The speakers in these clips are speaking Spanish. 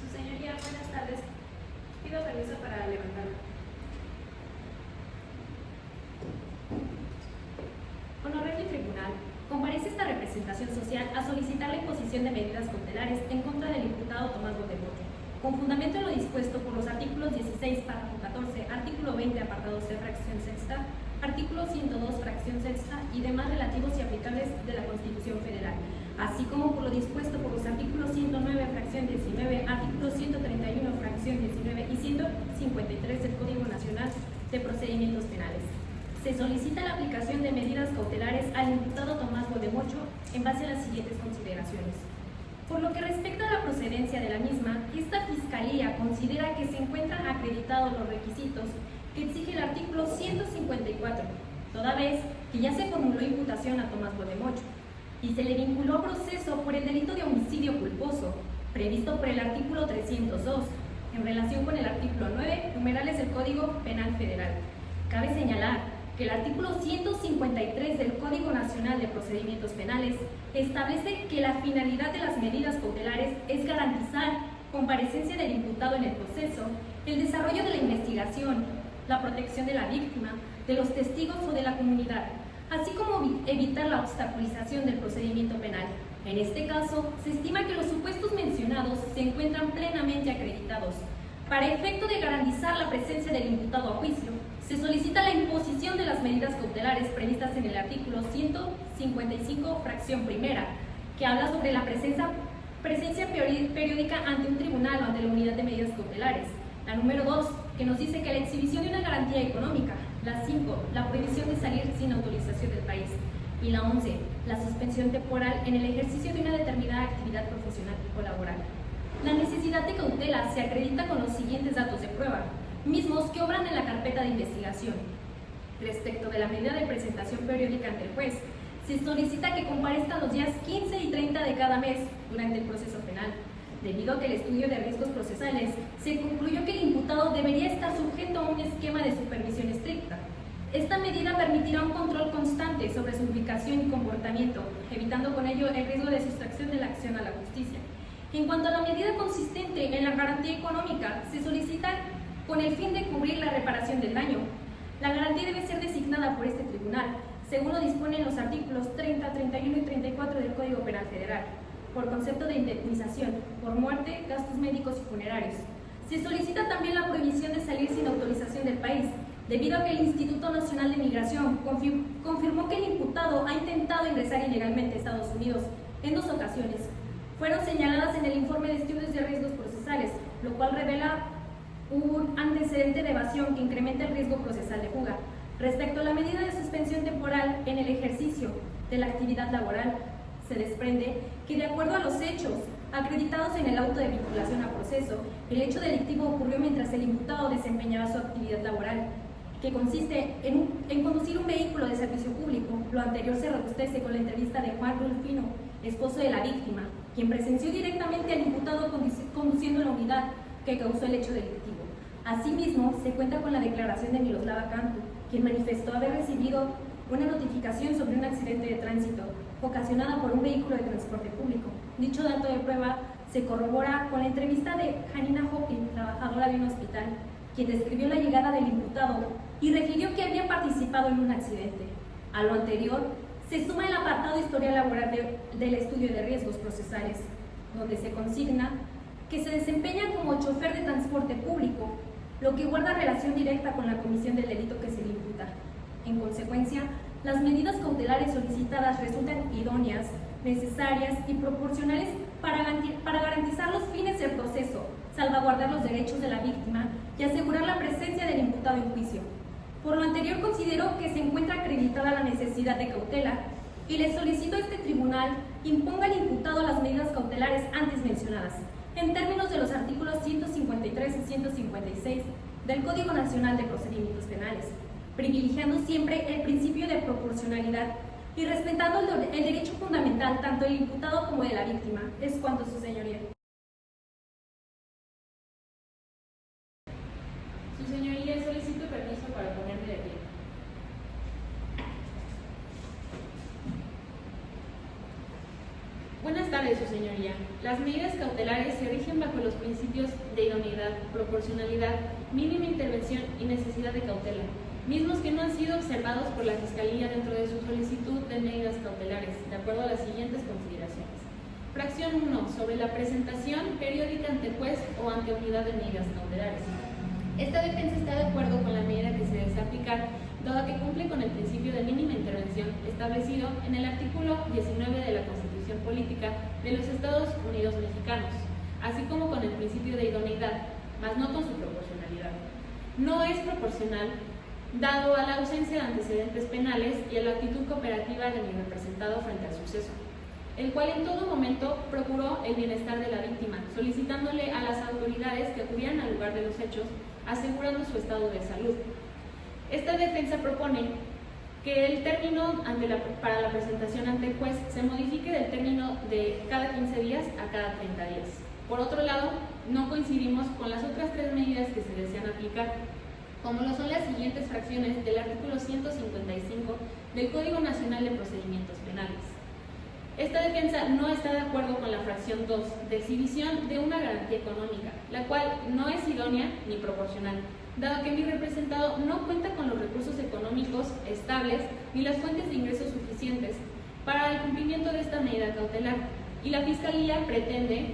Su señoría, buenas tardes. Pido permiso para levantarme. Honorable Tribunal, comparece esta representación social a solicitar la imposición de medidas cautelares en contra del imputado Tomás Botemocho, con fundamento en lo dispuesto por los artículos 16, párrafo 14, artículo 20, apartado C, fracción sexta, artículo 102, fracción sexta y demás relativos y aplicables de la Constitución Federal, así como por lo dispuesto por los artículos 109, fracción 19, artículo 131, fracción 19 y 153 del Código Nacional de Procedimientos Penales. Se solicita la aplicación de medidas cautelares al imputado Tomás Botemocho en base a las siguientes consideraciones. Por lo que respecta a la procedencia de la misma, esta Fiscalía considera que se encuentran acreditados los requisitos que exige el artículo 154, toda vez que ya se formuló imputación a Tomás Botemocho y se le vinculó a proceso por el delito de homicidio culposo, previsto por el artículo 302, en relación con el artículo 9, numerales del Código Penal Federal. Cabe señalar que el artículo 153 del Código Nacional de Procedimientos Penales establece que la finalidad de las medidas cautelares es garantizar comparecencia del imputado en el proceso, el desarrollo de la investigación, la protección de la víctima, de los testigos o de la comunidad, así como evitar la obstaculización del procedimiento penal. En este caso, se estima que los supuestos mencionados se encuentran plenamente acreditados. Para efecto de garantizar la presencia del imputado a juicio, se solicita la imposición de las medidas cautelares previstas en el artículo 155, fracción primera, que habla sobre la presencia periódica ante un tribunal o ante la unidad de medidas cautelares. La número 2, que nos dice que la exhibición de una garantía económica. La 5, la prohibición de salir sin autorización del país. Y la 11, la suspensión temporal en el ejercicio de una determinada actividad profesional o laboral. La necesidad de cautela se acredita con los siguientes datos de prueba, mismos que obran en la carpeta de investigación. Respecto de la medida de presentación periódica ante el juez, se solicita que comparezcan los días 15 y 30 de cada mes durante el proceso penal. Debido a que el estudio de riesgos procesales se concluyó que el imputado debería estar sujeto a un esquema de supervisión estricta. Esta medida permitirá un control constante sobre su ubicación y comportamiento, evitando con ello el riesgo de sustracción de la acción a la justicia. En cuanto a la medida consistente en la garantía económica, se solicita con el fin de cubrir la reparación del daño. La garantía debe ser designada por este tribunal, según lo disponen los artículos 30, 31 y 34 del Código Penal Federal, por concepto de indemnización por muerte, gastos médicos y funerarios. Se solicita también la prohibición de salir sin autorización del país, debido a que el Instituto Nacional de Migración confirmó que el imputado ha intentado ingresar ilegalmente a Estados Unidos en 2 ocasiones. Fueron señaladas en el informe de estudios de riesgos procesales, lo cual revela un antecedente de evasión que incrementa el riesgo procesal de fuga. Respecto a la medida de suspensión temporal en el ejercicio de la actividad laboral, se desprende que de acuerdo a los hechos acreditados en el auto de vinculación a proceso, el hecho delictivo ocurrió mientras el imputado desempeñaba su actividad laboral, que consiste en conducir un vehículo de servicio público. Lo anterior se robustece con la entrevista de Juan Rulfino, esposo de la víctima, quien presenció directamente al imputado conduciendo la unidad que causó el hecho delictivo. Asimismo, se cuenta con la declaración de Miroslava Cantu, quien manifestó haber recibido una notificación sobre un accidente de tránsito ocasionada por un vehículo de transporte público. Dicho dato de prueba se corrobora con la entrevista de Janina Hopin, trabajadora de un hospital, quien describió la llegada del imputado y refirió que había participado en un accidente. A lo anterior, se suma el apartado historial laboral del estudio de riesgos procesales, donde se consigna que se desempeña como chofer de transporte público, lo que guarda relación directa con la comisión del delito que se le imputa. En consecuencia, las medidas cautelares solicitadas resultan idóneas, necesarias y proporcionales para garantizar los fines del proceso, salvaguardar los derechos de la víctima y asegurar la presencia del imputado en juicio. Por lo anterior, considero que se encuentra acreditada la necesidad de cautela y le solicito a este tribunal imponga al imputado las medidas cautelares antes mencionadas, en términos de los artículos 153 y 156 del Código Nacional de Procedimientos Penales, privilegiando siempre el principio de proporcionalidad y respetando el derecho fundamental tanto del imputado como de la víctima. Es cuanto, su señoría. Su señoría, solicito permiso para ponerme de pie. Buenas tardes. tardes, su señoría. Las medidas cautelares se rigen bajo los principios de idoneidad, proporcionalidad, mínima intervención y necesidad de cautela, mismos que no han sido observados por la Fiscalía dentro de su solicitud de medidas cautelares, de acuerdo a las siguientes consideraciones. Fracción 1. Sobre la presentación periódica ante juez o ante unidad de medidas cautelares. Esta defensa está de acuerdo con la medida que se desea aplicar, dado que cumple con el principio de mínima intervención establecido en el artículo 19 de la Constitución Política de los Estados Unidos Mexicanos, así como con el principio de idoneidad, mas no con su proporcionalidad. No es proporcional, dado a la ausencia de antecedentes penales y a la actitud cooperativa de mi representado frente al suceso, el cual en todo momento procuró el bienestar de la víctima, solicitándole a las autoridades que acudieran al lugar de los hechos, asegurando su estado de salud. Esta defensa propone que el término para la presentación ante el juez se modifique del término de cada 15 días a cada 30 días. Por otro lado, no coincidimos con las otras tres medidas que se desean aplicar, como lo son las siguientes fracciones del artículo 155 del Código Nacional de Procedimientos Penales. Esta defensa no está de acuerdo con la fracción 2 de exhibición de una garantía económica, la cual no es idónea ni proporcional, dado que mi representado no cuenta con los recursos económicos estables ni las fuentes de ingresos suficientes para el cumplimiento de esta medida cautelar, y la Fiscalía pretende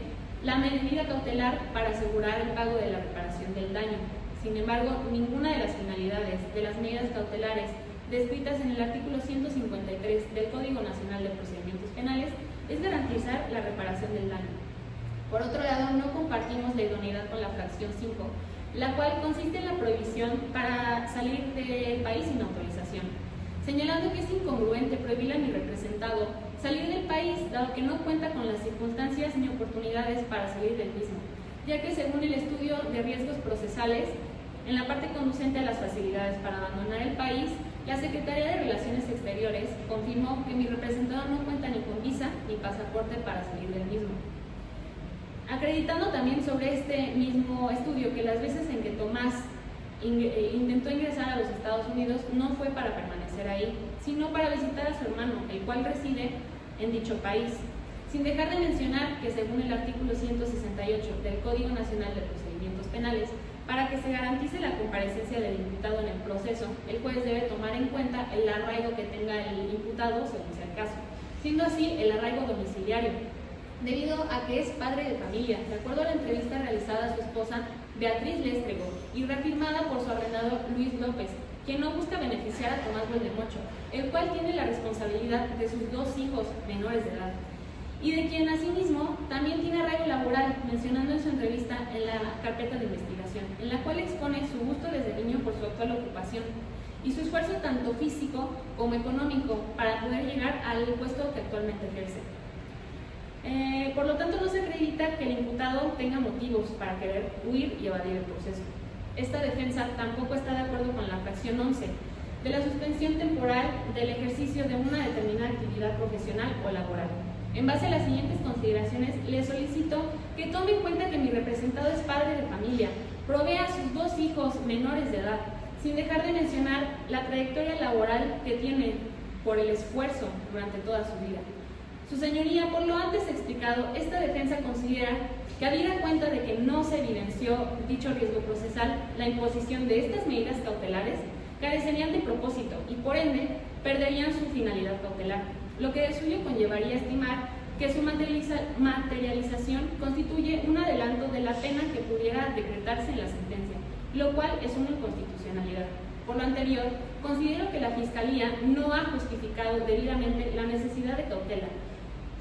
la medida cautelar para asegurar el pago de la reparación del daño. Sin embargo, ninguna de las finalidades de las medidas cautelares descritas en el artículo 153 del Código Nacional de Procedimientos Penales es garantizar la reparación del daño. Por otro lado, no compartimos la idoneidad con la fracción 5, la cual consiste en la prohibición para salir del país sin autorización, señalando que es incongruente prohibirle a mi representado salir del país, dado que no cuenta con las circunstancias ni oportunidades para salir del mismo, ya que según el estudio de riesgos procesales, en la parte conducente a las facilidades para abandonar el país, la Secretaría de Relaciones Exteriores confirmó que mi representado no cuenta ni con visa ni pasaporte para salir del mismo. Acreditando también sobre este mismo estudio que las veces en que Tomás intentó ingresar a los Estados Unidos no fue para permanecer ahí, sino para visitar a su hermano, el cual reside en dicho país, sin dejar de mencionar que según el artículo 168 del Código Nacional de Procedimientos Penales, para que se garantice la comparecencia del imputado en el proceso, el juez debe tomar en cuenta el arraigo que tenga el imputado según sea el caso, siendo así el arraigo domiciliario, debido a que es padre de familia, de acuerdo a la entrevista realizada a su esposa Beatriz Lestrego y reafirmada por su arrendador Luis López, quien no busca beneficiar a Tomás Beldemocho, el cual tiene la responsabilidad de sus dos hijos menores de edad, y de quien asimismo también tiene arraigo laboral, mencionando en su entrevista en la carpeta de investigación, en la cual expone su gusto desde niño por su actual ocupación y su esfuerzo tanto físico como económico para poder llegar al puesto que actualmente ejerce. Por lo tanto, no se acredita que el imputado tenga motivos para querer huir y evadir el proceso. Esta defensa tampoco está de acuerdo con la fracción 11 de la suspensión temporal del ejercicio de una determinada actividad profesional o laboral. En base a las siguientes consideraciones, le solicito que tome en cuenta que mi representado es padre de familia, provee a sus dos hijos menores de edad, sin dejar de mencionar la trayectoria laboral que tiene por el esfuerzo durante toda su vida. Su señoría, por lo antes explicado, esta defensa considera que habida cuenta de que no se evidenció dicho riesgo procesal, la imposición de estas medidas cautelares carecerían de propósito y por ende perderían su finalidad cautelar, lo que de suyo conllevaría a estimar que su materialización constituye un adelanto de la pena que pudiera decretarse en la sentencia, lo cual es una inconstitucionalidad. Por lo anterior, considero que la Fiscalía no ha justificado debidamente la necesidad de cautela,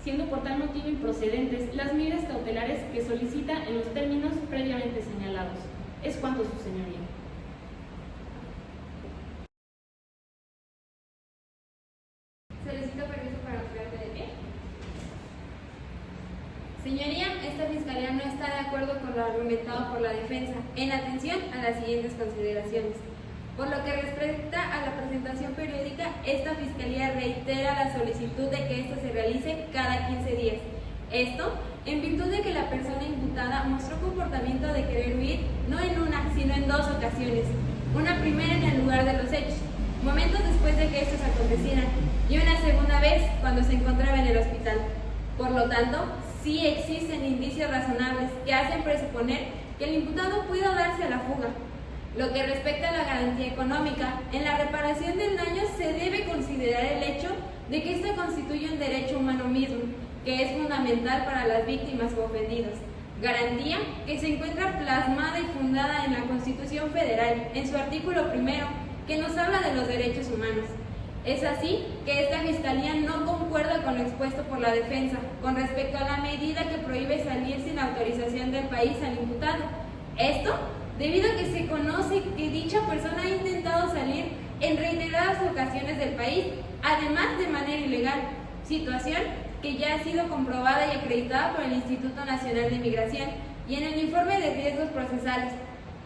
siendo por tal motivo improcedentes las medidas cautelares que solicita en los términos previamente señalados. Es cuanto, su señoría. Solicito permiso para ponerme de pie. Señoría, esta Fiscalía no está de acuerdo con lo argumentado por la defensa, en atención a las siguientes consideraciones. Por lo que respecta a la presentación periódica, esta Fiscalía reitera la solicitud de que ésta se realice cada 15 días. Esto, en virtud de que la persona imputada mostró comportamiento de querer huir, no en una, sino en dos ocasiones. Una primera en el lugar de los hechos, momentos después de que estos acontecieran, y una segunda vez cuando se encontraba en el hospital. Por lo tanto, sí existen indicios razonables que hacen presuponer que el imputado pudo darse a la fuga. Lo que respecta a la garantía económica, en la reparación del daño se debe considerar el hecho de que ésta constituye un derecho humano mismo, que es fundamental para las víctimas o ofendidos. Garantía que se encuentra plasmada y fundada en la Constitución Federal, en su artículo primero, que nos habla de los derechos humanos. Es así que esta Fiscalía no concuerda con lo expuesto por la defensa con respecto a la medida que prohíbe salir sin autorización del país al imputado. Esto debido a que se conoce que dicha persona ha intentado salir en reiteradas ocasiones del país, además de manera ilegal, situación que ya ha sido comprobada y acreditada por el Instituto Nacional de Migración y en el informe de riesgos procesales.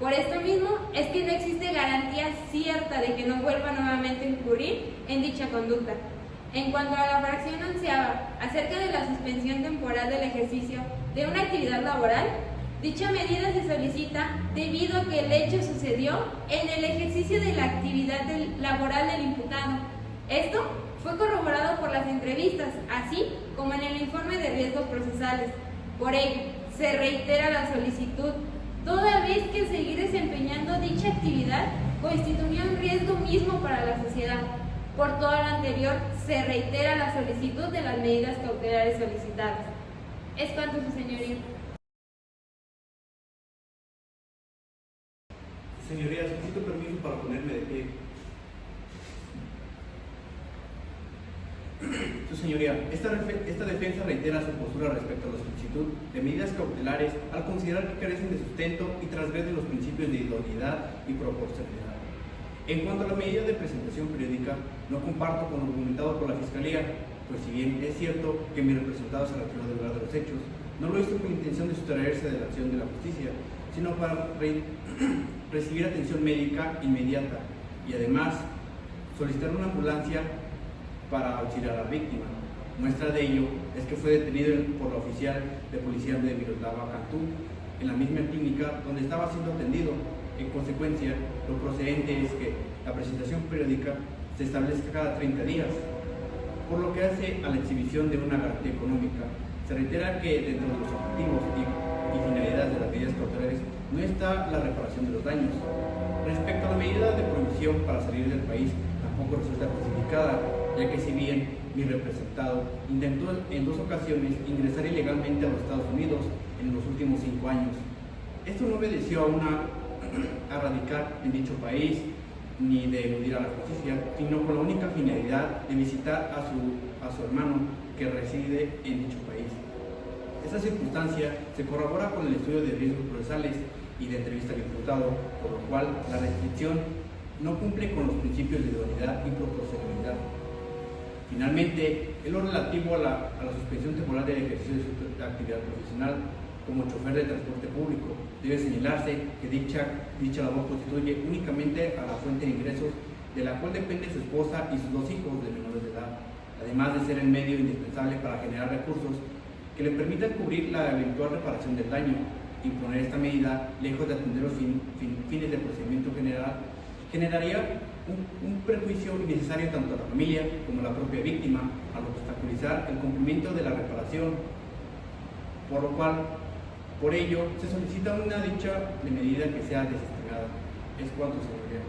Por esto mismo es que no existe garantía cierta de que no vuelva nuevamente a incurrir en dicha conducta. En cuanto a la fracción onceava acerca de la suspensión temporal del ejercicio de una actividad laboral, dicha medida se solicita debido a que el hecho sucedió en el ejercicio de la actividad laboral del imputado. Esto fue corroborado por las entrevistas, así como en el informe de riesgos procesales. Por ello, se reitera la solicitud, toda vez que seguir desempeñando dicha actividad constituye un riesgo mismo para la sociedad. Por todo lo anterior, se reitera la solicitud de las medidas cautelares solicitadas. Es cuanto, su señoría. Señoría, solicito permiso para ponerme de pie. Su señoría, esta defensa reitera su postura respecto a la solicitud de medidas cautelares al considerar que carecen de sustento y transgreden los principios de idoneidad y proporcionalidad. En cuanto a la medida de presentación periódica, no comparto con lo argumentado por la Fiscalía, pues si bien es cierto que mi representado se retiró del lugar de los hechos, no lo hizo con intención de sustraerse de la acción de la justicia, sino para recibir atención médica inmediata y además solicitar una ambulancia para auxiliar a la víctima. Muestra de ello es que fue detenido por la oficial de policía de Miroslava Cantú en la misma clínica donde estaba siendo atendido. En consecuencia, lo procedente es que la presentación periódica se establezca cada 30 días. Por lo que hace a la exhibición de una garantía económica, se reitera que dentro de los objetivos y finalidades de las medidas cautelares no está la reparación de los daños. Respecto a la medida de prohibición para salir del país, tampoco resulta justificada, ya que si bien mi representado intentó en 2 ocasiones ingresar ilegalmente a los Estados Unidos en los últimos 5 años, esto no obedeció a radicar en dicho país ni de eludir a la justicia, sino con la única finalidad de visitar a su hermano que reside en dicho país. Esta circunstancia se corrobora con el estudio de riesgos procesales y de entrevista al imputado, por lo cual la restricción no cumple con los principios de idoneidad y proporcionalidad. Finalmente, en lo relativo a la suspensión temporal del ejercicio de su actividad profesional como chofer de transporte público, debe señalarse que dicha labor constituye únicamente a la fuente de ingresos de la cual depende su esposa y sus 2 hijos de menores de edad, además de ser el medio indispensable para generar recursos que le permitan cubrir la eventual reparación del daño. Imponer esta medida, lejos de atender los fines del procedimiento general, generaría un perjuicio innecesario tanto a la familia como a la propia víctima, al obstaculizar el cumplimiento de la reparación, por ello se solicita una dicha de medida que sea desestimada. Es cuanto, señoría.